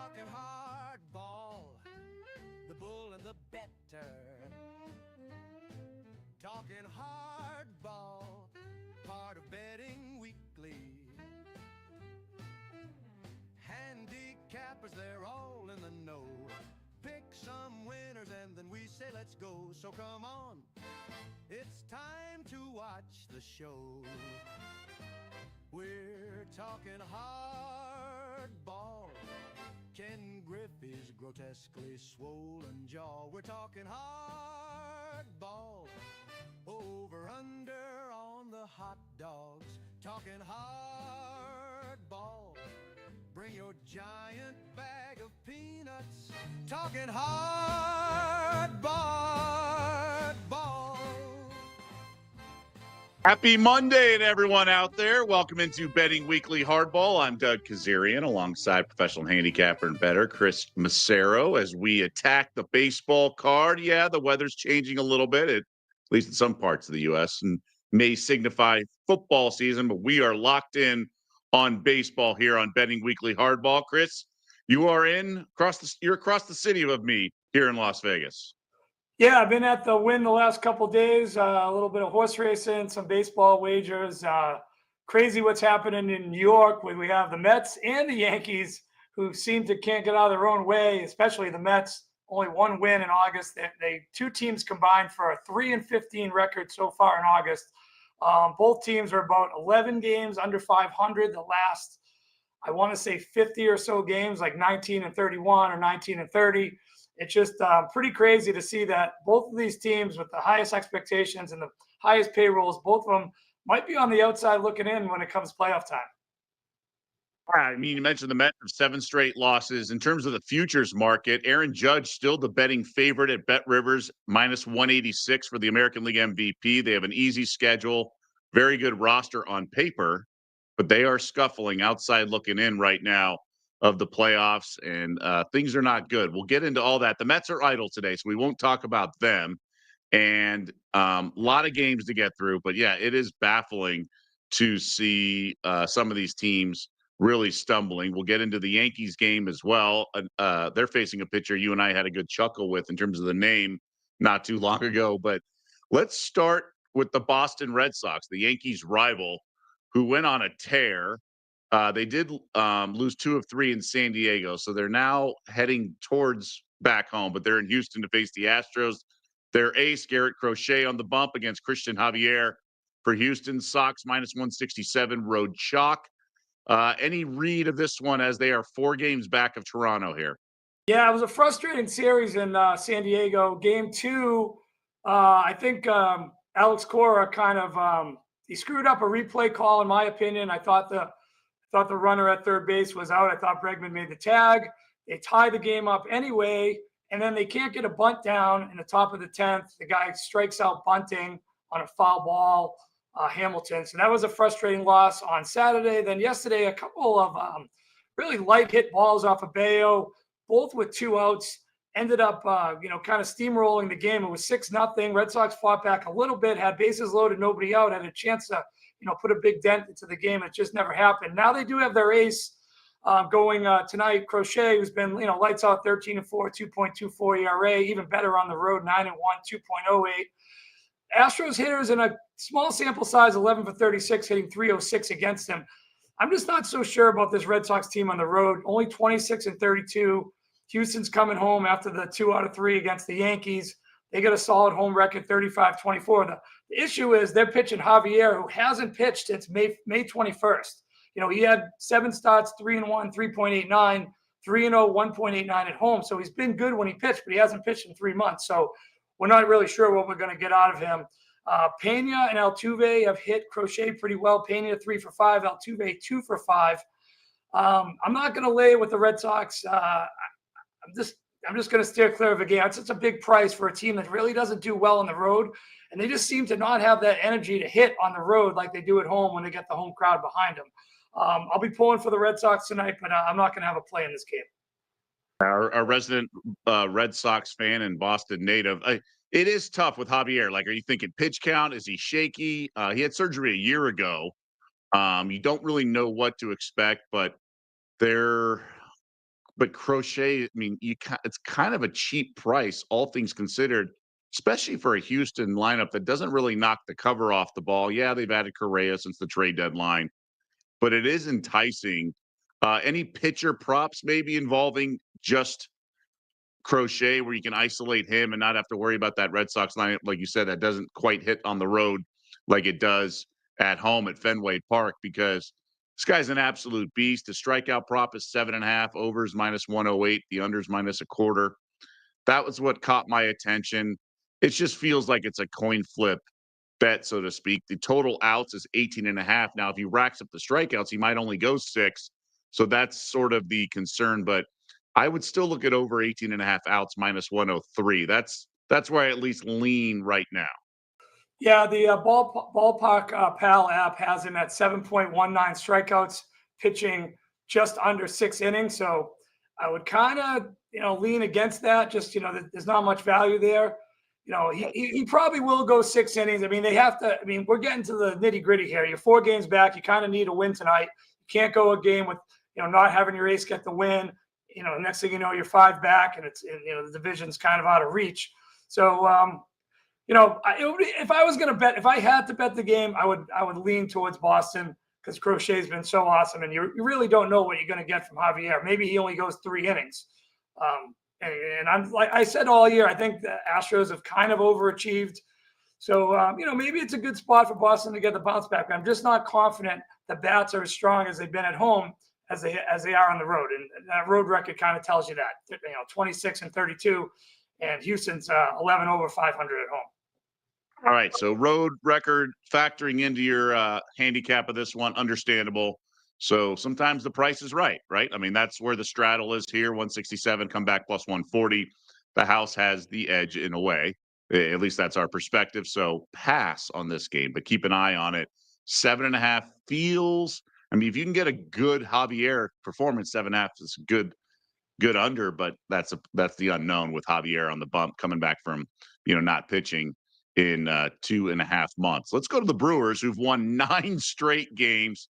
Talking hardball, the bull and the better. Talking hardball, part of Betting Weekly. Handicappers, they're all in the know. Pick some winners and then we say let's go. So come on, it's time to watch the show. We're talking hardball. Ken Griffey's grotesquely swollen jaw. We're talking hardball. Over under on the hot dogs. Talking hardball. Bring your giant bag of peanuts. Talking hardball. Happy Monday to everyone out there. Welcome into Betting Weekly Hardball. I'm Doug Kezirian alongside professional handicapper and bettor Chris Macero as we attack the baseball card. Yeah, the weather's changing a little bit, at least in some parts of the U.S., and may signify football season, but we are locked in on baseball here on Betting Weekly Hardball. Chris, you are you're across the city of me here in Las Vegas. Yeah, I've been at the Wynn the last couple of days. A little bit of horse racing, some baseball wagers. Crazy what's happening in New York where we have the Mets and the Yankees who can't get out of their own way, especially the Mets. Only one win in August. They two teams combined for a 3-15 record so far in August. Both teams are about 11 games under 500. The last, I want to say 50 or so games, like 19-31 or 19-30. It's just pretty crazy to see that both of these teams with the highest expectations and the highest payrolls, both of them might be on the outside looking in when it comes playoff time. I mean, you mentioned the Mets have 7 straight losses. In terms of the futures market, Aaron Judge still the betting favorite at Bet Rivers, minus 186 for the American League MVP. They have an easy schedule, very good roster on paper, but they are scuffling outside looking in right now of the playoffs, and things are not good. We'll get into all that. The Mets are idle today, so we won't talk about them. And a lot of games to get through, but yeah, it is baffling to see some of these teams really stumbling. We'll get into the Yankees game as well. They're facing a pitcher you and I had a good chuckle with in terms of the name not too long ago. But let's start with the Boston Red Sox, the Yankees' rival, who went on a tear. They did lose 2 of 3 in San Diego, so they're now heading towards back home, but they're in Houston to face the Astros. Their ace, Garrett Crochet, on the bump against Christian Javier for Houston. Sox minus 167, road chalk. Any read of this one as they are 4 games back of Toronto here? Yeah, it was a frustrating series in San Diego. Game 2, I think Alex Cora kind of he screwed up a replay call, in my opinion. I thought the runner at third base was out. I thought Bregman made the tag. They tie the game up anyway, and then they can't get a bunt down in the top of the 10th. The guy strikes out bunting on a foul ball, Hamilton. So that was a frustrating loss on Saturday. Then yesterday, a couple of really light hit balls off of Bayo, both with 2 outs, ended up, kind of steamrolling the game. It was 6-0. Red Sox fought back a little bit, had bases loaded, nobody out, had a chance to put a big dent into the game. It just never happened. Now they do have their ace going tonight. Crochet, who's been, lights out, 13-4, 2.24 ERA, even better on the road, 9-1, 2.08. Astros hitters in a small sample size, 11 for 36, hitting 306 against them. I'm just not so sure about this Red Sox team on the road. Only 26-32. Houston's coming home after the 2 out of 3 against the Yankees. They got a solid home record, 35-24. The issue is they're pitching Javier, who hasn't pitched since May 21st. He had 7 starts, 3-1, 3.89, 3-0, 1.89 at home. So he's been good when he pitched, but he hasn't pitched in 3 months. So we're not really sure what we're going to get out of him. Pena and Altuve have hit Crochet pretty well. Pena 3 for 5, Altuve 2 for 5. I'm not going to lay with the Red Sox. I'm just going to steer clear of a game. It's such a big price for a team that really doesn't do well on the road, and they just seem to not have that energy to hit on the road like they do at home when they get the home crowd behind them. I'll be pulling for the Red Sox tonight, but I'm not going to have a play in this game. Our resident Red Sox fan and Boston native, it is tough with Javier. Like, are you thinking pitch count? Is he shaky? He had surgery a year ago. You don't really know what to expect, but they're but Crochet, I mean, it's kind of a cheap price, all things considered, especially for a Houston lineup that doesn't really knock the cover off the ball. Yeah, they've added Correa since the trade deadline, but it is enticing. Any pitcher props maybe involving just Crochet where you can isolate him and not have to worry about that Red Sox lineup, like you said, that doesn't quite hit on the road like it does at home at Fenway Park, because this guy's an absolute beast. The strikeout prop is 7.5, overs -108, the unders -0.25. That was what caught my attention. It just feels like it's a coin flip bet, so to speak. The total outs is 18.5. Now, if he racks up the strikeouts, he might only go 6. So that's sort of the concern. But I would still look at over 18.5 outs -103. That's where I at least lean right now. Yeah, the Ballpark Pal app has him at 7.19 strikeouts, pitching just under 6 innings. So I would kind of, lean against that. Just, there's not much value there. He probably will go 6 innings. I mean, they have to. I mean, we're getting to the nitty gritty here. You're 4 games back. You kind of need a win tonight. You can't go a game with, not having your ace get the win. Next thing you know, you're 5 back, and it's, the division's kind of out of reach. So, if I was going to bet, if I had to bet the game, I would lean towards Boston, because Crochet's been so awesome, and you really don't know what you're going to get from Javier. Maybe he only goes 3 innings. And I'm like I said all year, I think the Astros have kind of overachieved. So, maybe it's a good spot for Boston to get the bounce back. But I'm just not confident the bats are as strong as they've been at home as they are on the road. And that road record kind of tells you that, 26-32, and Houston's 11 over 500 at home. All right, so road record factoring into your handicap of this one, understandable. So sometimes the price is right? I mean, that's where the straddle is here, 167, come back plus 140. The house has the edge in a way. At least that's our perspective. So pass on this game, but keep an eye on it. 7.5 feels, I mean, if you can get a good Javier performance, 7.5 is good under, but that's the unknown with Javier on the bump coming back from, not pitching in 2.5 months. Let's go to the Brewers, who've won 9 straight games.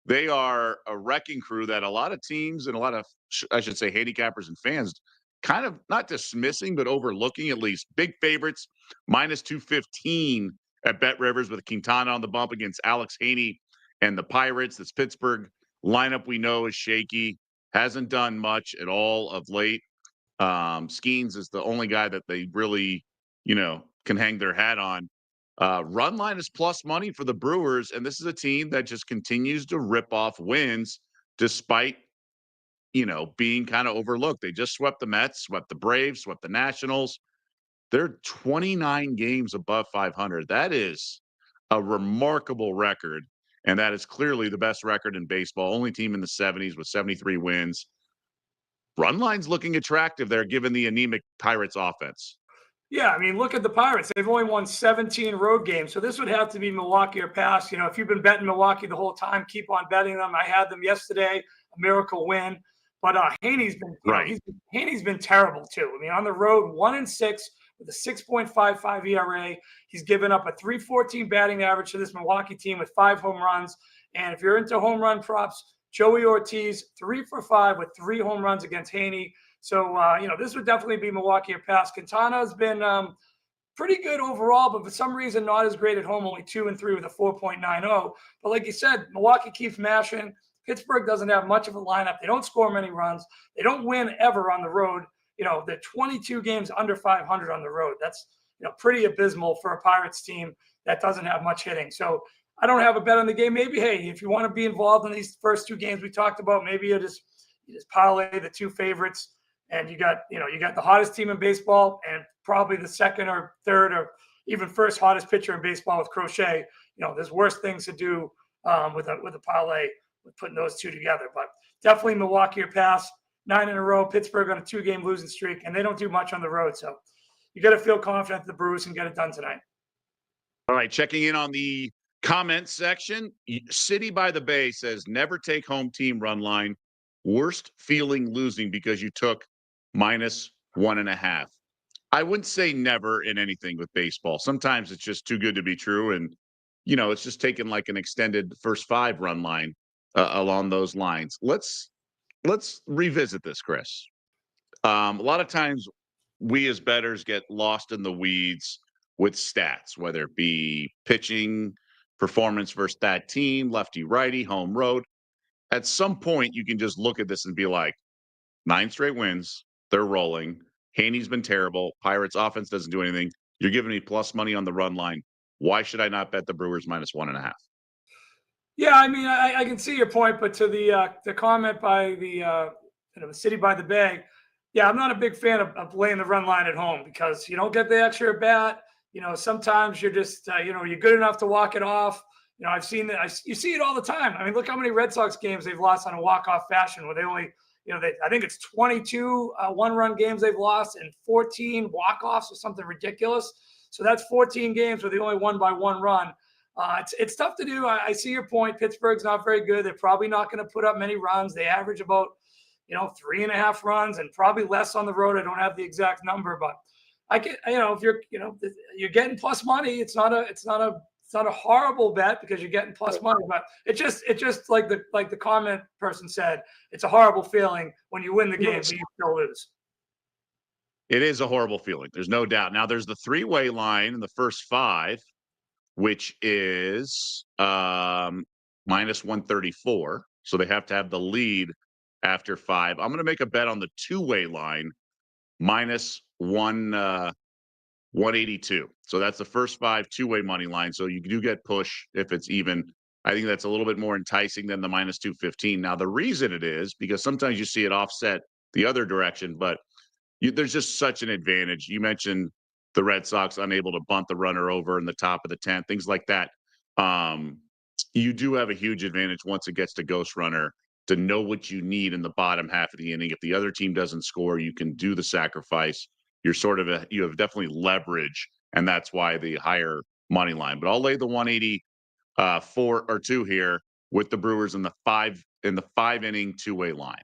They are a wrecking crew that a lot of teams and a lot of, I should say, handicappers and fans kind of not dismissing, but overlooking at least. Big favorites, -215 at Bet Rivers with Quintana on the bump against Alex Haney and the Pirates. This Pittsburgh lineup we know is shaky, hasn't done much at all of late. Skeens is the only guy that they really, can hang their hat on. Run line is plus money for the Brewers, and this is a team that just continues to rip off wins despite, being kind of overlooked. They just swept the Mets, swept the Braves, swept the Nationals. They're 29 games above 500. That is a remarkable record, and that is clearly the best record in baseball. Only team in the 70s with 73 wins. Run line's looking attractive there, given the anemic Pirates offense. Yeah, I mean, look at the Pirates. They've only won 17 road games. So this would have to be Milwaukee or pass. If you've been betting Milwaukee the whole time, keep on betting them. I had them yesterday, a miracle win. But Haney's been Haney's been terrible too. I mean, on the road, 1-6 with a 6.55 ERA. He's given up a 314 batting average to this Milwaukee team with 5 home runs. And if you're into home run props, Joey Ortiz, 3 for 5 with 3 home runs against Haney. So, this would definitely be Milwaukee or pass. Quintana has been pretty good overall, but for some reason not as great at home, only 2-3 with a 4.90. But like you said, Milwaukee keeps mashing. Pittsburgh doesn't have much of a lineup. They don't score many runs. They don't win ever on the road. They're 22 games under 500 on the road. That's, pretty abysmal for a Pirates team that doesn't have much hitting. So I don't have a bet on the game. Maybe, hey, if you want to be involved in these first 2 games we talked about, maybe you just parlay the 2 favorites. And you got the hottest team in baseball and probably the second or third or even first hottest pitcher in baseball with Crochet. There's worse things to do with a parlay with putting those 2 together. But definitely Milwaukee or pass. 9 in a row. Pittsburgh on a 2-game losing streak, and they don't do much on the road. So you got to feel confident the Brewers can get it done tonight. All right, checking in on the comments section. City by the Bay says never take home team run line. Worst feeling losing because you took -1.5. I wouldn't say never in anything with baseball. Sometimes it's just too good to be true. And, it's just taking like an extended first 5 run line along those lines. Let's let's revisit this, Chris. A lot of times we as bettors get lost in the weeds with stats, whether it be pitching performance versus that team, lefty, righty, home, road. At some point, you can just look at this and be like, 9 straight wins. They're rolling. Haney's been terrible. Pirates offense doesn't do anything. You're giving me plus money on the run line. Why should I not bet the Brewers -1.5? Yeah, I mean, I can see your point, but to the comment by the city by the bay, yeah, I'm not a big fan of laying the run line at home because you don't get the extra at bat. Sometimes you're just you're good enough to walk it off. I've seen that. You see it all the time. I mean, look how many Red Sox games they've lost on a walk-off fashion where they only, I think it's 22 one-run games they've lost and 14 walk-offs or something ridiculous. So that's 14 games where they only won by 1 run. It's tough to do. I see your point. Pittsburgh's not very good. They're probably not going to put up many runs. They average about, 3.5 runs and probably less on the road. I don't have the exact number, but I get, if you're getting plus money, it's not a horrible bet because you're getting plus money, but it's just like the comment person said, it's a horrible feeling when you win the game, but you still lose. It is a horrible feeling. There's no doubt. Now there's the 3-way line in the first 5, which is -134. So they have to have the lead after 5. I'm going to make a bet on the 2-way line -182. So that's the first 5 2-way money line. So you do get push if it's even. I think that's a little bit more enticing than the -215. Now, the reason it is because sometimes you see it offset the other direction, but there's just such an advantage. You mentioned the Red Sox unable to bunt the runner over in the top of the 10th, things like that. You do have a huge advantage once it gets to ghost runner to know what you need in the bottom half of the inning. If the other team doesn't score, you can do the sacrifice. You're you have definitely leverage, and that's why the higher money line. But I'll lay the 184 or 2 here with the Brewers in the 5-inning 2-way line.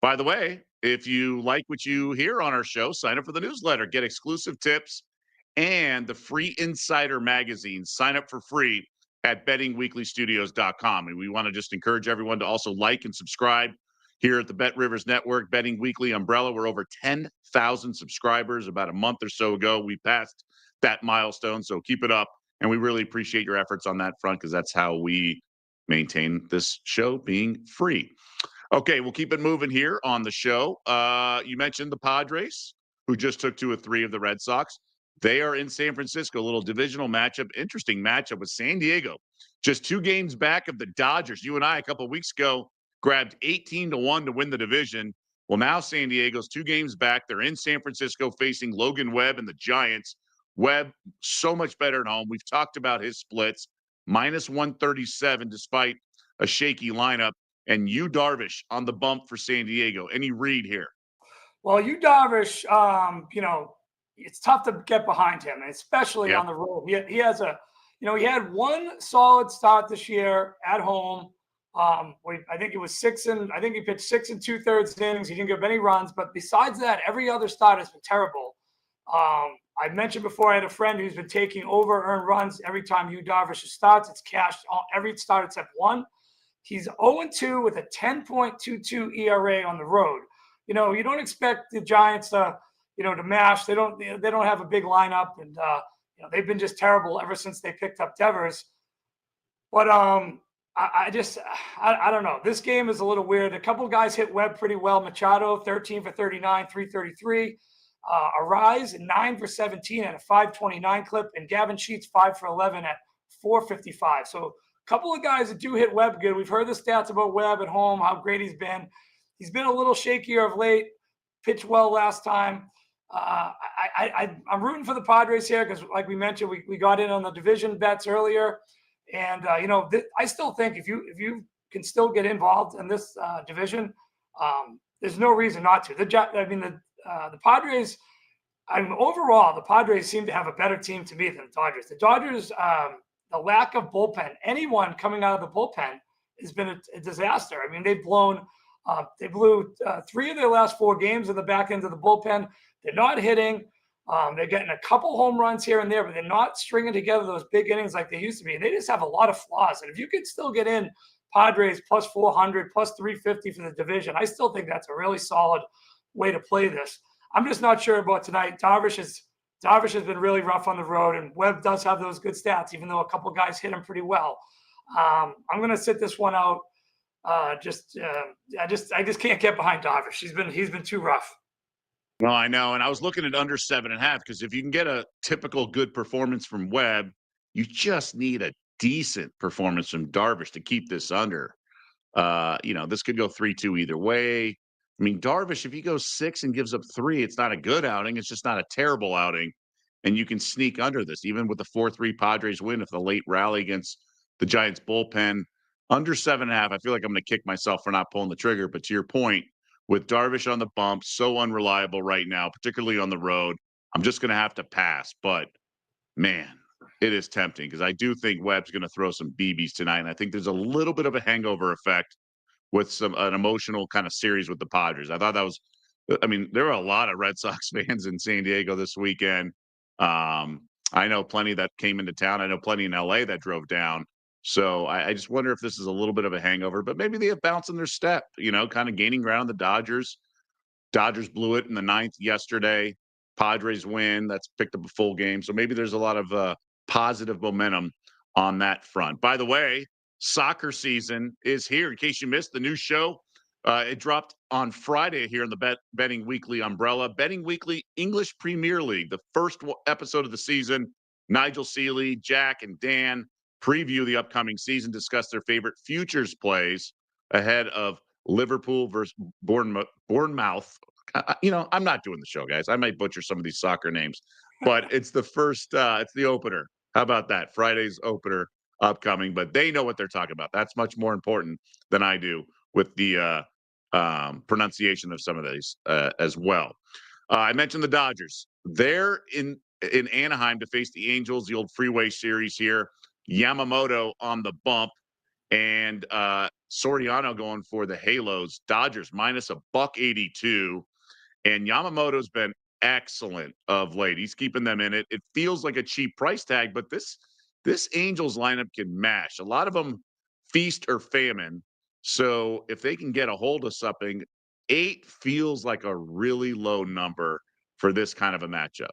By the way, if you like what you hear on our show, sign up for the newsletter, get exclusive tips and the free Insider magazine. Sign up for free at bettingweeklystudios.com. And we want to just encourage everyone to also like and subscribe here at the Bet Rivers Network Betting Weekly umbrella. We're over 10,000 subscribers. About a month or so ago, we passed that milestone. So keep it up. And we really appreciate your efforts on that front because that's how we maintain this show being free. Okay, we'll keep it moving here on the show. You mentioned the Padres, who just took 2 of 3 of the Red Sox. They are in San Francisco, a little divisional matchup, interesting matchup with San Diego. Just 2 games back of the Dodgers. You and I, a couple of weeks ago, grabbed 18-1 to win the division. Well, now San Diego's 2 games back. They're in San Francisco facing Logan Webb and the Giants. Webb, so much better at home. We've talked about his splits. -137 despite a shaky lineup. And Yu Darvish on the bump for San Diego. Any read here? Well, Yu Darvish, it's tough to get behind him, especially on the road. He has he had 1 solid start this year at home. I think it was 6 and I think he pitched 6 2/3 innings. He didn't give any runs, but besides that, every other start has been terrible. I mentioned before I had a friend who's been taking over earned runs every time Yu Darvish starts. It's cashed every start except 1. He's 0-2 with a 10.22 ERA on the road. You don't expect the Giants to mash. They don't have a big lineup, and they've been just terrible ever since they picked up Devers. But I don't know. This game is a little weird. A couple of guys hit Webb pretty well. Machado 13 for 39, 333. Arise 9 for 17 at a 529 clip, and Gavin Sheets 5 for 11 at 455. So couple of guys that do hit Webb good. We've heard the stats about Webb at home, how great he's been. He's been a little shakier of late, pitched well last time. I'm rooting for the Padres here because, like we mentioned, we got in on the division bets earlier. And, I still think if you can still get involved in this division, there's no reason not to. The Padres, overall, the Padres seem to have a better team to me than the Dodgers. The Dodgers, the lack of bullpen, anyone coming out of the bullpen has been a disaster. I mean, they blew 3 of their last 4 games in the back end of the bullpen. They're not hitting. They're getting a couple home runs here and there, but they're not stringing together those big innings like they used to be. And they just have a lot of flaws. And if you could still get in Padres plus 400, plus 350 for the division. I still think that's a really solid way to play this. I'm just not sure about tonight. Darvish has been really rough on the road, and Webb does have those good stats, even though a couple guys hit him pretty well. I'm going to sit this one out. I just can't get behind Darvish. He's been too rough. Well, I know, and I was looking at under 7.5 because if you can get a typical good performance from Webb, you just need a decent performance from Darvish to keep this under. This could go 3-2 either way. I mean, Darvish, if he goes 6 and gives up 3, it's not a good outing. It's just not a terrible outing. And you can sneak under this, even with the 4-3 Padres win, if the late rally against the Giants bullpen. Under 7.5, I feel like I'm going to kick myself for not pulling the trigger. But to your point, with Darvish on the bump, so unreliable right now, particularly on the road, I'm just going to have to pass. But, man, it is tempting because I do think Webb's going to throw some BBs tonight. And I think there's a little bit of a hangover effect with an emotional kind of series with the Padres. I thought that was – I mean, there were a lot of Red Sox fans in San Diego this weekend. I know plenty that came into town. I know plenty in L.A. that drove down. So I just wonder if this is a little bit of a hangover, but maybe they have bounce in their step, kind of gaining ground on the Dodgers. Dodgers blew it in the 9th yesterday. Padres win. That's picked up a full game. So maybe there's a lot of positive momentum on that front. By the way, soccer season is here. In case you missed the new show, it dropped on Friday here in the Betting Weekly umbrella. Betting Weekly English Premier League, the first episode of the season. Nigel Seeley, Jack, and Dan preview the upcoming season, discuss their favorite futures plays ahead of Liverpool versus Bournemouth. I'm not doing the show, guys. I might butcher some of these soccer names, but it's the first, it's the opener. How about that? Friday's opener upcoming, but they know what they're talking about. That's much more important than I do with the pronunciation of some of these as well. I mentioned the Dodgers. They're in Anaheim to face the Angels, the old freeway series here. Yamamoto on the bump, and Soriano going for the Halos. Dodgers minus $182, and Yamamoto's been excellent of late. He's keeping them in it. It feels like a cheap price tag, but this Angels lineup can mash. A lot of them feast or famine. So if they can get a hold of something, 8 feels like a really low number for this kind of a matchup.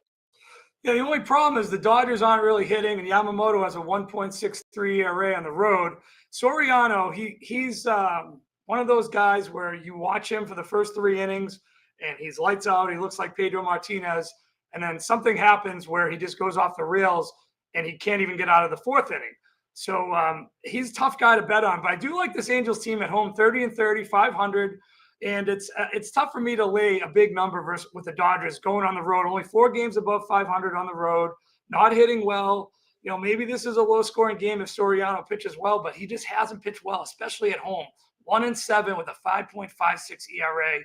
Yeah, the only problem is the Dodgers aren't really hitting, and Yamamoto has a 1.63 ERA on the road. Soriano, he's one of those guys where you watch him for the first 3 innings, and he's lights out. He looks like Pedro Martinez, and then something happens where he just goes off the rails, and he can't even get out of the 4th inning. So he's a tough guy to bet on. But I do like this Angels team at home, 30-30, 500. And it's tough for me to lay a big number with the Dodgers going on the road. Only 4 games above 500 on the road, not hitting well. Maybe this is a low-scoring game if Soriano pitches well, but he just hasn't pitched well, especially at home. 1-7 with a 5.56 ERA.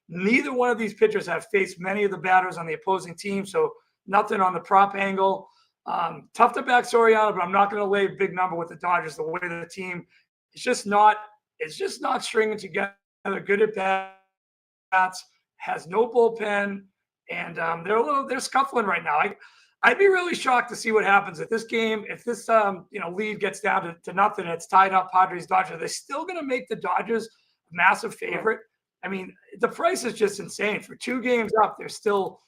Neither one of these pitchers have faced many of the batters on the opposing team, so nothing on the prop angle. Tough to back Soriano, but I'm not going to lay a big number with the Dodgers. The way the team is just not stringing together. Good at bats, has no bullpen, and they're scuffling right now. I'd be really shocked to see what happens if this game, if this lead gets down to nothing, it's tied up Padres Dodgers. They're still going to make the Dodgers a massive favorite. I mean, the price is just insane. For 2 games up, they're still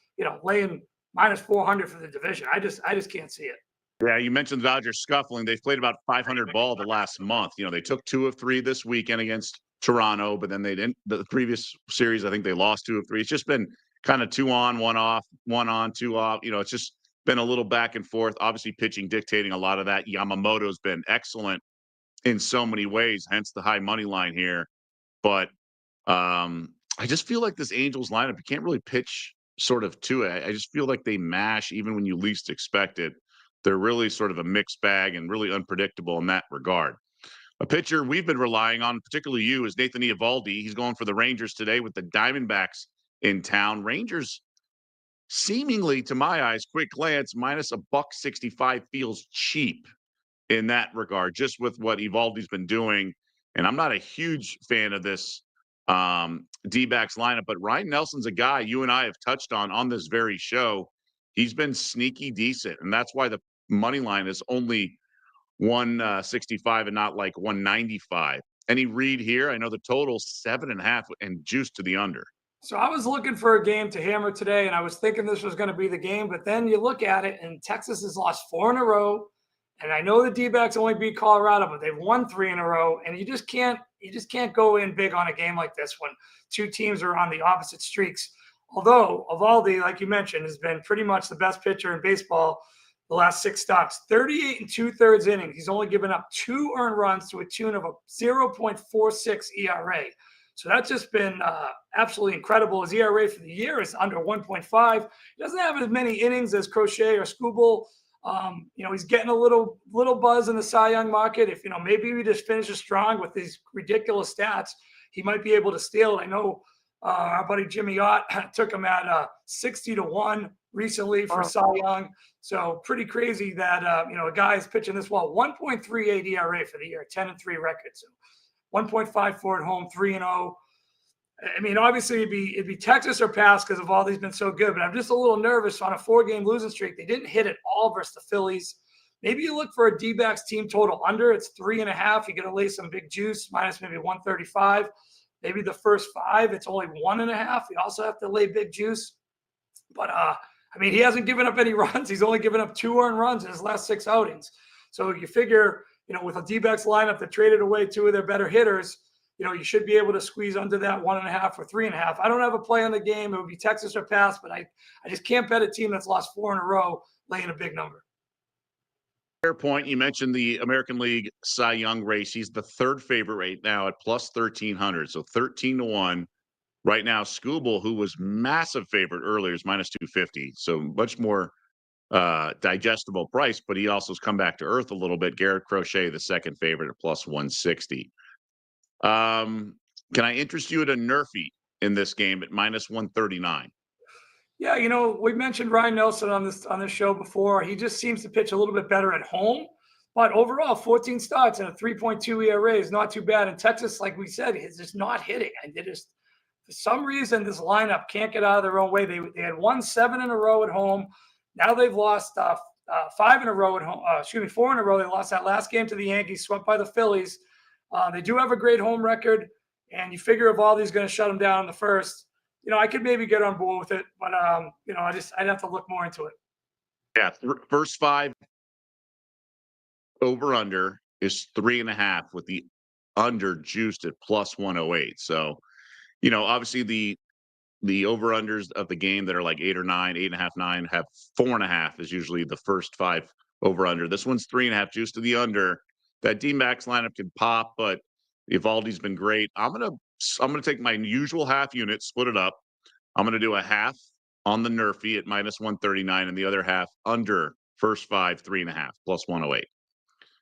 laying minus 400 for the division. I just can't see it. Yeah, you mentioned the Dodgers scuffling. They've played about 500 ball the last month. They took 2 of 3 this weekend against Toronto, but then they didn't. The previous series, I think they lost 2 of 3. It's just been kind of 2 on, 1 off, 1 on, 2 off. It's just been a little back and forth. Obviously, pitching dictating a lot of that. Yamamoto's been excellent in so many ways, hence the high money line here. But I just feel like this Angels lineup, you can't really pitch sort of to it. I just feel like they mash even when you least expect it. They're really sort of a mixed bag and really unpredictable in that regard. A pitcher we've been relying on, particularly you, is Nathan Eovaldi. He's going for the Rangers today with the Diamondbacks in town. Rangers, seemingly, to my eyes, quick glance, minus $1.65 feels cheap in that regard, just with what Eovaldi's been doing. And I'm not a huge fan of this D-backs lineup, but Ryan Nelson's a guy you and I have touched on this very show. He's been sneaky decent, and that's why the money line is only 165 and not like 195. Any read here? I know the total 7.5 and juice to the under. So I was looking for a game to hammer today, and I was thinking this was going to be the game. But then you look at it, and Texas has lost 4 in a row. And I know the D-backs only beat Colorado, but they've won 3 in a row. And you just can't go in big on a game like this when two teams are on the opposite streaks. Although Evaldi, like you mentioned, has been pretty much the best pitcher in baseball the last 6 starts. 38 2/3 innings. He's only given up 2 earned runs to a tune of a 0.46 ERA. So that's just been absolutely incredible. His ERA for the year is under 1.5. He doesn't have as many innings as Crochet or Skubal. He's getting a little buzz in the Cy Young market. If, maybe he just finishes strong with these ridiculous stats, he might be able to steal it. I know our buddy Jimmy Ott took him at 60-1 recently for Cy Young. So pretty crazy that, a guy is pitching this well. 1.38 ERA for the year, 10-3 record. So 1.54 at home, 3-0. I mean, obviously it'd be Texas or pass because Evaldi's been so good, but I'm just a little nervous on a 4-game losing streak. They didn't hit it all versus the Phillies. Maybe you look for a D-backs team total under. It's 3.5. You got to lay some big juice, minus maybe 135. Maybe the first 5, it's only 1.5. You also have to lay big juice. But, he hasn't given up any runs. He's only given up 2 earned runs in his last 6 outings. So you figure, with a D-backs lineup that traded away 2 of their better hitters, you should be able to squeeze under that 1.5 or 3.5. I don't have a play on the game. It would be Texas or pass, but I just can't bet a team that's lost 4 in a row laying a big number. Fair point. You mentioned the American League Cy Young race. He's the 3rd favorite right now at plus 1,300. So 13-1 right now. Skubal, who was massive favorite earlier, is minus 250. So much more digestible price, but he also has come back to earth a little bit. Garrett Crochet, the 2nd favorite at plus 160. Can I interest you at a Nerfy in this game at minus 139? Yeah, we mentioned Ryan Nelson on this show before. He just seems to pitch a little bit better at home, but overall, 14 starts and a 3.2 ERA is not too bad. And Texas, like we said, is just not hitting. And they just, for some reason, this lineup can't get out of their own way. They had won 7 in a row at home. Now they've lost 5 in a row at home. 4 in a row. They lost that last game to the Yankees, swept by the Phillies. They do have a great home record, and you figure Evaldi's going to shut them down in the first. I could maybe get on board with it, but I'd have to look more into it. Yeah, first 5 over under is 3.5 with the under juiced at plus 108. So, obviously the over unders of the game that are like 8 or 9, 8.5, 9 have 4.5 is usually the first 5 over under. This one's 3.5 juiced to the under. That D-Max lineup can pop, but Evaldi's been great. I'm gonna take my usual half unit, split it up. I'm gonna do a half on the Nerfy at minus 139, and the other half under first 5, 3.5 plus 108.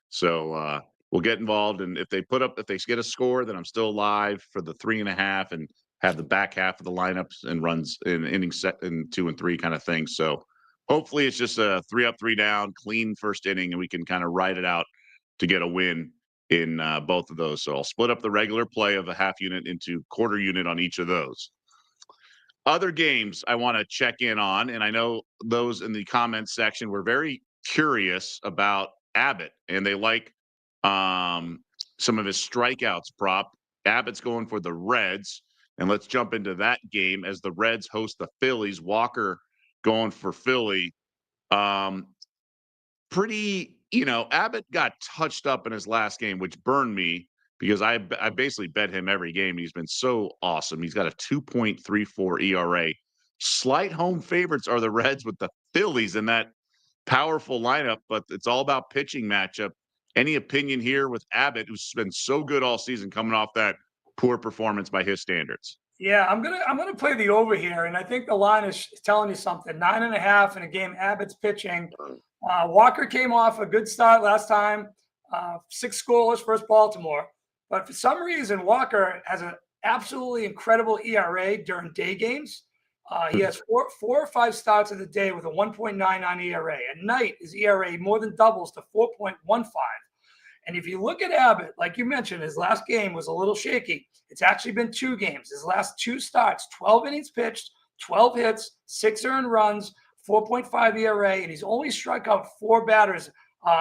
So we'll get involved, and if they get a score, then I'm still live for the 3.5 and have the back half of the lineups and runs in innings set in 2 and 3 kind of thing. So hopefully it's just a 3 up, 3 down, clean first inning, and we can kind of ride it out to get a win in both of those. So I'll split up the regular play of a half unit into quarter unit on each of those. Other games I want to check in on, and I know those in the comments section were very curious about Abbott, and they like some of his strikeouts prop. Abbott's going for the Reds, and let's jump into that game as the Reds host the Phillies. Walker going for Philly. Abbott got touched up in his last game, which burned me because I basically bet him every game. He's been so awesome. He's got a 2.34 ERA. Slight home favorites are the Reds with the Phillies in that powerful lineup, but it's all about pitching matchup. Any opinion here with Abbott, who's been so good all season, coming off that poor performance by his standards? Yeah, I'm gonna play the over here, and I think the line is telling you something. 9.5 in a game Abbott's pitching. Walker came off a good start last time, 6 scoreless versus Baltimore. But for some reason, Walker has an absolutely incredible ERA during day games. He has 4 or 5 starts of the day with a 1.99 ERA. At night, his ERA more than doubles to 4.15. And if you look at Abbott, like you mentioned, his last game was a little shaky. It's actually been 2 games. His last 2 starts, 12 innings pitched, 12 hits, 6 earned runs, 4.5 ERA, and he's only struck out 4 batters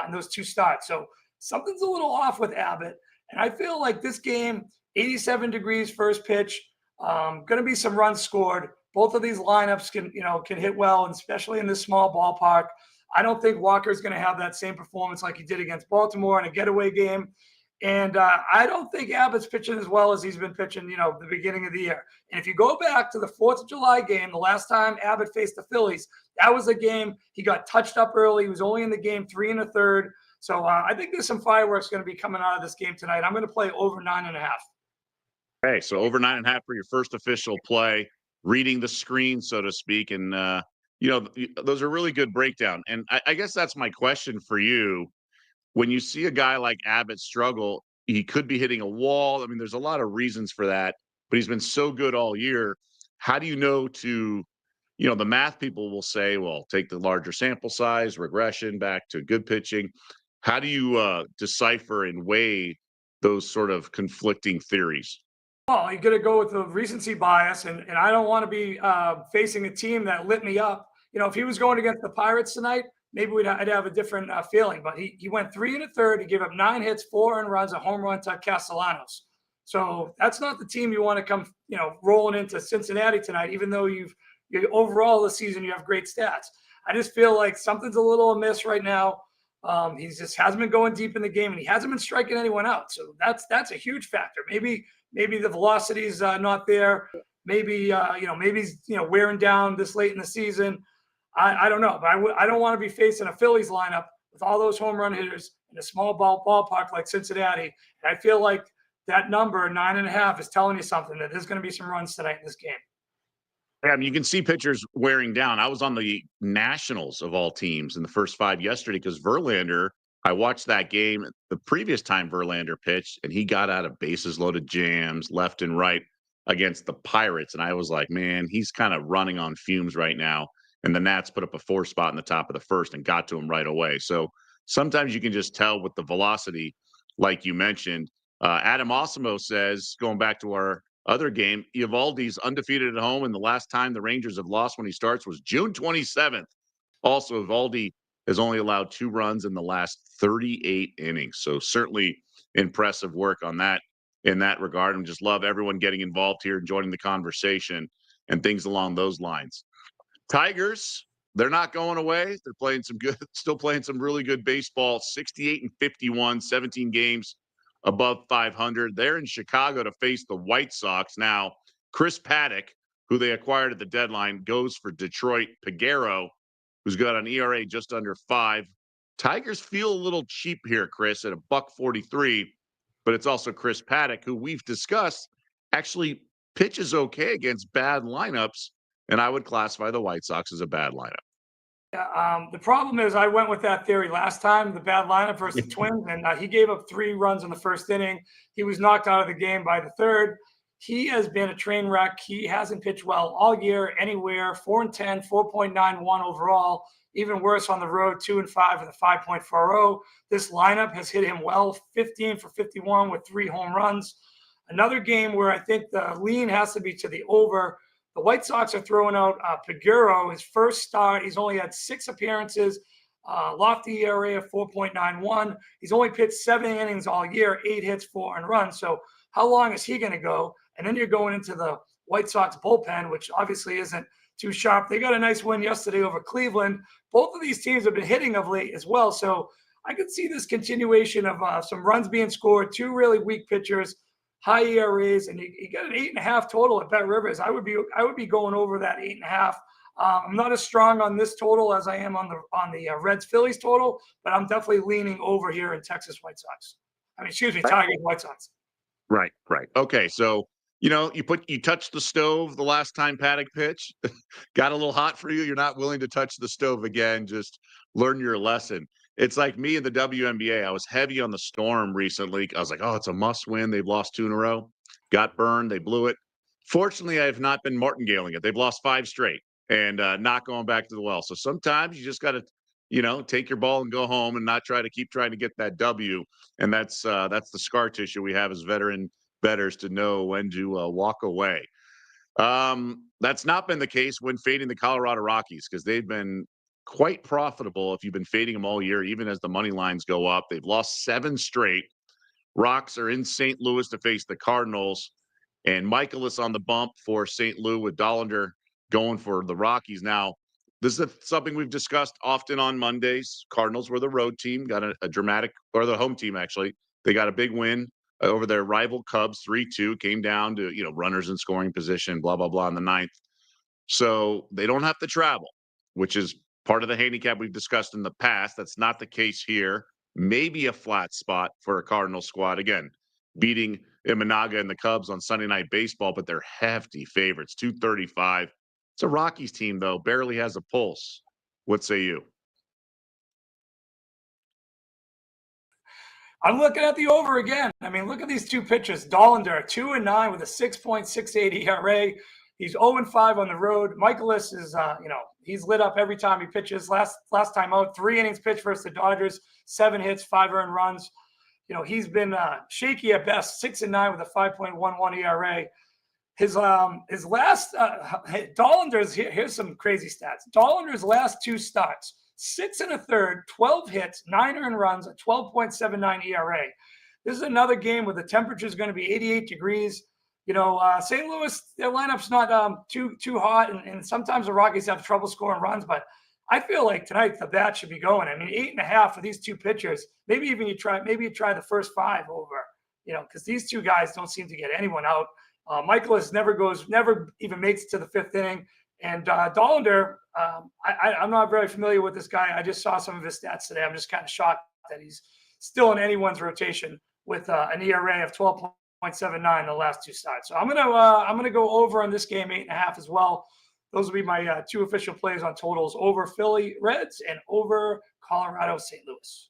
in those 2 starts. So something's a little off with Abbott. And I feel like this game, 87 degrees first pitch, going to be some runs scored. Both of these lineups can hit well, and especially in this small ballpark. I don't think Walker's going to have that same performance like he did against Baltimore in a getaway game. And I don't think Abbott's pitching as well as he's been pitching, the beginning of the year. And if you go back to the 4th of July game, the last time Abbott faced the Phillies, that was a game he got touched up early. He was only in the game 3 1/3. So I think there's some fireworks going to be coming out of this game tonight. I'm going to play over 9.5. Okay, so over 9.5 for your first official play, reading the screen, so to speak. And, those are really good breakdown. And I guess that's my question for you. When you see a guy like Abbott struggle, he could be hitting a wall. I mean, there's a lot of reasons for that, but he's been so good all year. How do you know the math people will say, well, take the larger sample size, regression back to good pitching. How do you decipher and weigh those sort of conflicting theories? Well, you got to go with the recency bias, and I don't want to be facing a team that lit me up. If he was going against the Pirates tonight, maybe I'd have a different feeling. But he went 3 1/3. He gave up 9 hits, 4 earned runs, a home run to Castellanos. So that's not the team you want to come, rolling into Cincinnati tonight. Even though overall this season you have great stats. I just feel like something's a little amiss right now. He just hasn't been going deep in the game, and he hasn't been striking anyone out. So that's a huge factor. Maybe the velocity's not there. Maybe he's wearing down this late in the season. I don't know, but I don't want to be facing a Phillies lineup with all those home run hitters in a small ballpark like Cincinnati. And I feel like that number 9.5 is telling you something, that there's going to be some runs tonight in this game. Yeah, I mean, you can see pitchers wearing down. I was on the Nationals of all teams in the first 5 yesterday because Verlander, I watched that game the previous time Verlander pitched, and he got out of bases loaded jams left and right against the Pirates. And I was like, man, he's kind of running on fumes right now. And the Nats put up a 4 spot in the top of the first and got to him right away. So sometimes you can just tell with the velocity, like you mentioned. Adam Osimo says, going back to our other game, Eovaldi's undefeated at home, and the last time the Rangers have lost when he starts was June 27th. Also, Eovaldi has only allowed 2 runs in the last 38 innings. So certainly impressive work on that in that regard. And just love everyone getting involved here and joining the conversation and things along those lines. Tigers, they're not going away. They're playing still playing some really good baseball. 68-51, 17 games above 500. They're in Chicago to face the White Sox. Now, Chris Paddock, who they acquired at the deadline, goes for Detroit. Peguero, who's got an ERA just under 5. Tigers feel a little cheap here, Chris, at $1.43, but it's also Chris Paddock, who we've discussed actually pitches okay against bad lineups. And I would classify the White Sox as a bad lineup. Yeah, the problem is I went with that theory last time, the bad lineup versus the Twins, and he gave up 3 runs in the first inning. He was knocked out of the game by the third. He has been a train wreck. He hasn't pitched well all year, anywhere. 4-10, 4.91 overall. Even worse on the road, 2-5 with a 5.40. This lineup has hit him well, 15 for 51 with 3 home runs. Another game where I think the lean has to be to the over. The White Sox are throwing out Peguero, his first start. He's only had 6 appearances, lofty ERA of 4.91. He's only pitched 7 innings all year, 8 hits, 4 earned runs. So how long is he going to go? And then you're going into the White Sox bullpen, which obviously isn't too sharp. They got a nice win yesterday over Cleveland. Both of these teams have been hitting of late as well. So I could see this continuation of some runs being scored, 2 really weak pitchers, high ERAs, and you got an 8.5 total at Bet Rivers. I would be going over that 8.5. I'm not as strong on this total as I am on the Reds Phillies total, but I'm definitely leaning over here in Texas White Sox. Tigers White Sox. Right. Okay, so you touched the stove the last time Paddock pitched. Got a little hot for you. You're not willing to touch the stove again. Just learn your lesson. It's like me in the WNBA. I was heavy on the Storm recently. I was like, oh, it's a must win. They've lost 2 in a row. Got burned. They blew it. Fortunately, I have not been martingaling it. They've lost 5 straight and not going back to the well. So sometimes you just got to, take your ball and go home and not keep trying to get that W. And that's the scar tissue we have as veteran bettors to know when to walk away. That's not been the case when fading the Colorado Rockies because they've been quite profitable if you've been fading them all year, even as the money lines go up. They've lost 7 straight. Rocks are in St. Louis to face the Cardinals, and Michaelis on the bump for St. Louis with Dollander going for the Rockies. Now, this is something we've discussed often on Mondays. Cardinals were the road team, got a dramatic, or the home team actually. They got a big win over their rival Cubs, 3-2. Came down to runners in scoring position, blah blah blah in the ninth. So they don't have to travel, which is part of the handicap we've discussed in the past. That's not the case here. Maybe a flat spot for a Cardinal squad. Again, beating Imanaga and the Cubs on Sunday Night Baseball, but they're hefty favorites, 235. It's a Rockies team, though, barely has a pulse. What say you? I'm looking at the over again. I mean, look at these two pitchers. Dollander, 2-9 with a 6.68 ERA. He's 0-5 on the road. Michaelis is, he's lit up every time he pitches. Last time out, 3 innings pitched versus the Dodgers, 7 hits, 5 earned runs. He's been shaky at best, 6-9 with a 5.11 ERA. His last Dollander's here's some crazy stats. Dollander's last 2 starts, 6 1/3, 12 hits, 9 earned runs, a 12.79 ERA. This is another game where the temperature is going to be 88 degrees. St. Louis, their lineup's not too hot, and sometimes the Rockies have trouble scoring runs, but I feel like tonight the bat should be going. I mean, 8.5 for these two pitchers. Maybe you try the first 5 over, because these two guys don't seem to get anyone out. Michaelis never even makes it to the 5th inning. And Dollander, I'm not very familiar with this guy. I just saw some of his stats today. I'm just kind of shocked that he's still in anyone's rotation with an ERA of 12.79 in the last 2 starts. So I'm gonna go over on this game, 8.5 as well. Those will be my 2 official plays on totals: over Philly Reds and over Colorado St. Louis.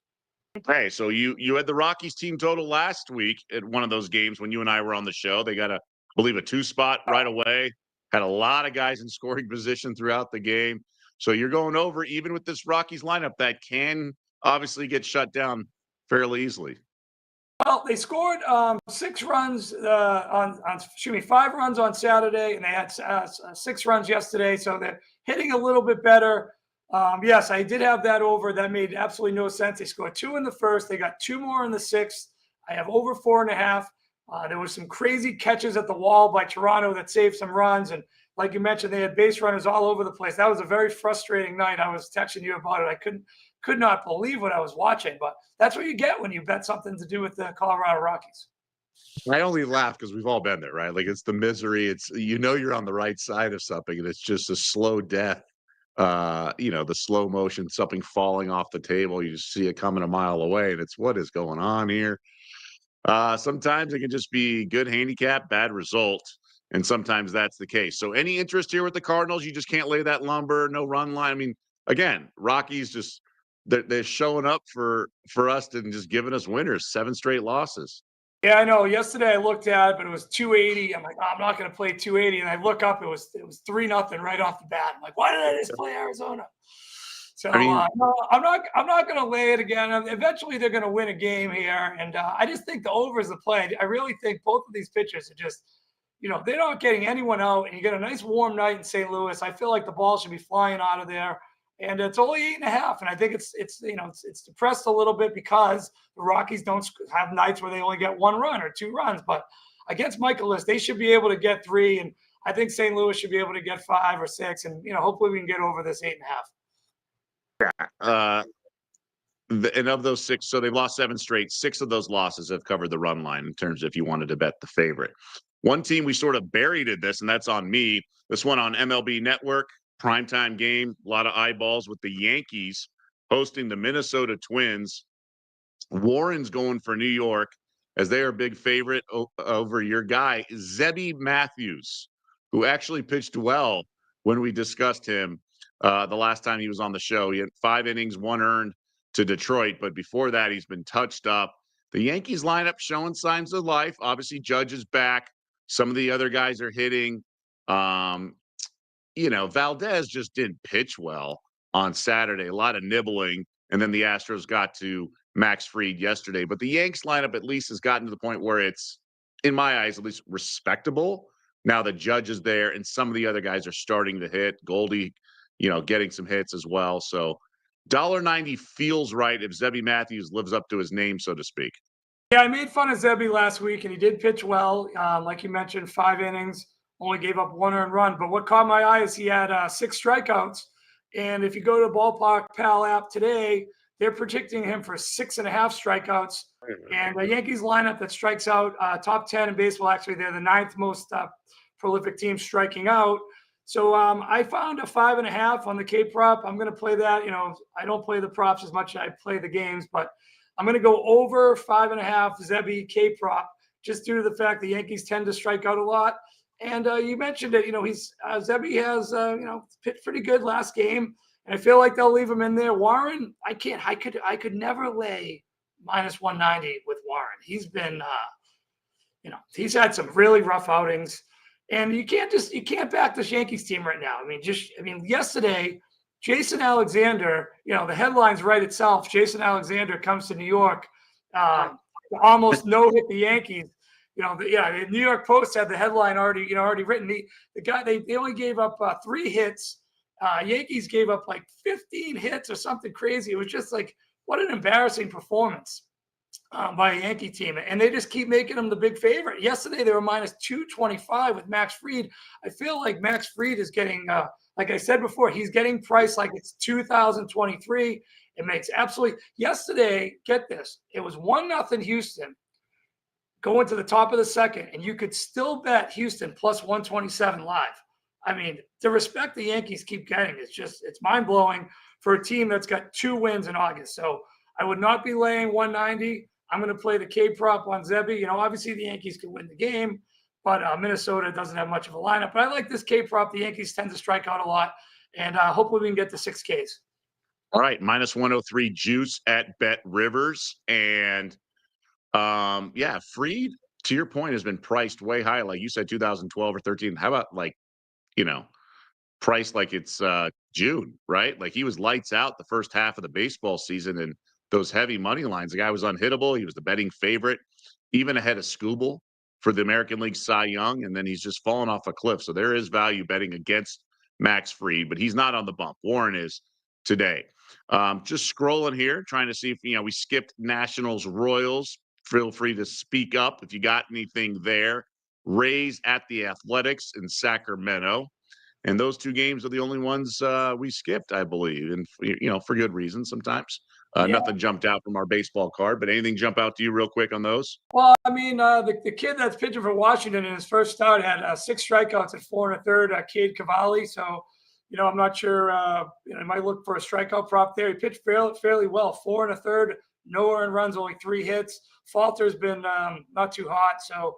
Hey, so you had the Rockies team total last week at one of those games when you and I were on the show. They got I believe a 2 spot right away. Had a lot of guys in scoring position throughout the game. So you're going over even with this Rockies lineup that can obviously get shut down fairly easily. Well, they scored 6 runs 5 runs on Saturday, and they had 6 runs yesterday. So they're hitting a little bit better. Yes, I did have that over. That made absolutely no sense. They scored 2 in the first. They got 2 more in the 6th. I have over 4.5. There was some crazy catches at the wall by Toronto that saved some runs. And like you mentioned, they had base runners all over the place. That was a very frustrating night. I was texting you about it. I could not believe what I was watching, but that's what you get when you bet something to do with the Colorado Rockies. I only laugh because we've all been there, right? Like, it's the misery. It's, you're on the right side of something, and it's just a slow death. The slow motion, something falling off the table. You just see it coming a mile away, and it's, what is going on here? Sometimes it can just be good handicap, bad result, and sometimes that's the case. So any interest here with the Cardinals? You just can't lay that lumber, no run line. I mean, again, Rockies just they're showing up for us and just giving us winners, 7 straight losses. Yeah, I know. Yesterday I looked at it, but it was 280. I'm like, I'm not going to play 280. And I look up, it was 3-0 right off the bat. I'm like, why did I just play Arizona? So no, I'm not going to lay it again. Eventually they're going to win a game here, and I just think the over is the play. I really think both of these pitchers are just, they're not getting anyone out, and you get a nice warm night in St. Louis. I feel like the ball should be flying out of there. And it's only 8.5, and I think it's depressed a little bit because the Rockies don't have nights where they only get 1 run or 2 runs. But against Michaelis, they should be able to get 3, and I think St. Louis should be able to get 5 or 6, and hopefully we can get over this 8.5. And of those 6, so they've lost 7 straight. 6 of those losses have covered the run line in terms of if you wanted to bet the favorite. One team we sort of buried at this, and that's on me. This one on MLB Network. Primetime game, a lot of eyeballs with the Yankees hosting the Minnesota Twins. Warren's going for New York as they are a big favorite over your guy, Zebby Matthews, who actually pitched well when we discussed him the last time he was on the show. He had 5 innings, 1 earned to Detroit, but before that, he's been touched up. The Yankees lineup showing signs of life. Obviously, Judge is back. Some of the other guys are hitting. Valdez just didn't pitch well on Saturday. A lot of nibbling, and then the Astros got to Max Fried yesterday. But the Yanks lineup at least has gotten to the point where it's, in my eyes, at least respectable. Now the Judge is there, and some of the other guys are starting to hit. Goldie getting some hits as well. So $1.90 feels right if Zebby Matthews lives up to his name, so to speak. Yeah, I made fun of Zebby last week, and he did pitch well. Like you mentioned, 5 innings, only gave up 1 earned run. But what caught my eye is he had 6 strikeouts. And if you go to Ballpark Pal app today, they're predicting him for 6.5 strikeouts. And the Yankees lineup that strikes out top 10 in baseball, actually, they're the 9th most prolific team striking out. So I found a 5.5 on the K prop. I'm going to play that. I don't play the props as much as I play the games, but I'm going to go over 5.5 Zebby K prop just due to the fact the Yankees tend to strike out a lot. And you mentioned it. Zebby has pitched pretty good last game, and I feel like they'll leave him in there. Warren, I could never lay -190 with Warren. He's been, he's had some really rough outings. And you can't back this Yankees team right now. Yesterday, Jason Alexander, the headlines write itself. Jason Alexander comes to New York, almost no hit the Yankees. The New York Post had the headline already written. The guy, they only gave up 3 hits. Yankees gave up like 15 hits or something crazy. It was just like, what an embarrassing performance by a Yankee team. And they just keep making them the big favorite. Yesterday, they were -225 with Max Fried. I feel like Max Fried is getting, like I said before, he's getting priced like it's 2023. It makes absolutely – yesterday, get this, it was 1-0 Houston going to the top of the second, and you could still bet Houston +127 live. The respect the Yankees keep getting is just – it's mind-blowing for a team that's got 2 wins in August. So I would not be laying 190. I'm going to play the K prop on Zebby. Obviously the Yankees could win the game, but Minnesota doesn't have much of a lineup. But I like this K prop. The Yankees tend to strike out a lot, and hopefully we can get to 6 Ks. All right, -103 juice at Bet Rivers. And Fried, to your point, has been priced way high. Like you said, 2012 or 13. How about priced like it's June, right? Like he was lights out the first half of the baseball season, and those heavy money lines, the guy was unhittable. He was the betting favorite, even ahead of Skubal for the American League Cy Young, and then he's just fallen off a cliff. So there is value betting against Max Fried, but he's not on the bump. Warren is today. Just scrolling here, trying to see if we skipped Nationals Royals. Feel free to speak up if you got anything there. Rays at the Athletics in Sacramento. And those 2 games are the only ones we skipped, I believe, and for good reason sometimes. Nothing jumped out from our baseball card, but anything jump out to you real quick on those? Well, the kid that's pitching for Washington in his first start had 6 strikeouts at 4 1/3, Cade Cavalli. So, I'm not sure. I might look for a strikeout prop there. He pitched fairly well, 4 1/3, no earned runs, only 3 hits. Falter's been not too hot, so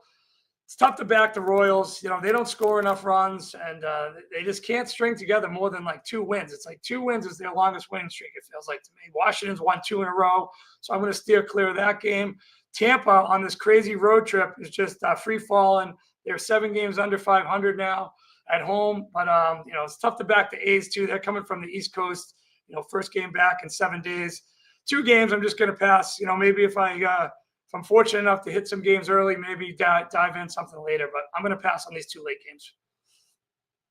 it's tough to back the Royals. They don't score enough runs, and they just can't string together more than like 2 wins. It's like 2 wins is their longest winning streak, it feels like to me. Washington's won 2 in a row, so I'm going to steer clear of that game. Tampa on this crazy road trip is just free falling. They're 7 games under 500 now at home, but it's tough to back the A's too. They're coming from the East Coast. First game back in 7 days. 2 games I'm just going to pass. Maybe if I'm fortunate enough to hit some games early, maybe dive in something later, but I'm going to pass on these 2 late games.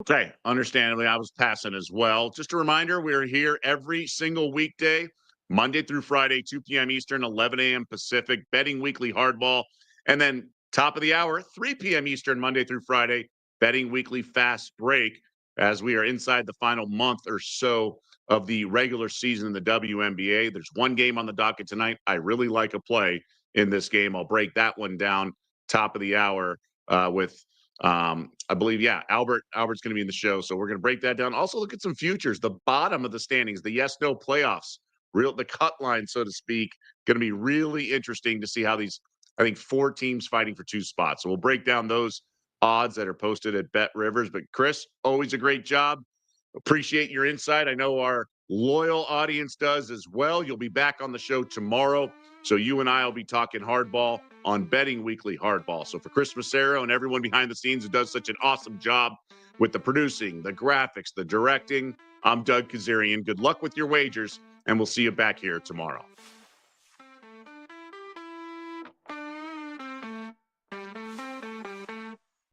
Okay, understandably, I was passing as well. Just a reminder, we're here every single weekday, Monday through Friday, 2 p.m. Eastern, 11 a.m. Pacific, betting weekly hardball. And then top of the hour, 3 p.m. Eastern, Monday through Friday, betting weekly fast break, as we are inside the final month or so of the regular season in the WNBA. There's 1 game on the docket tonight. I really like a play in this game. I'll break that one down top of the hour with I believe, Albert's going to be in the show. So we're going to break that down. Also look at some futures, the bottom of the standings, the yes/no playoffs, the cut line, so to speak, going to be really interesting to see how these, I think 4 teams fighting for 2 spots. So we'll break down those odds that are posted at Bet Rivers. But Chris, always a great job. Appreciate your insight. I know our loyal audience does as well. You'll be back on the show tomorrow. So you and I will be talking hardball on Betting Weekly Hardball. So for Chris Macero and everyone behind the scenes who does such an awesome job with the producing, the graphics, the directing, I'm Doug Kezirian. Good luck with your wagers, and we'll see you back here tomorrow.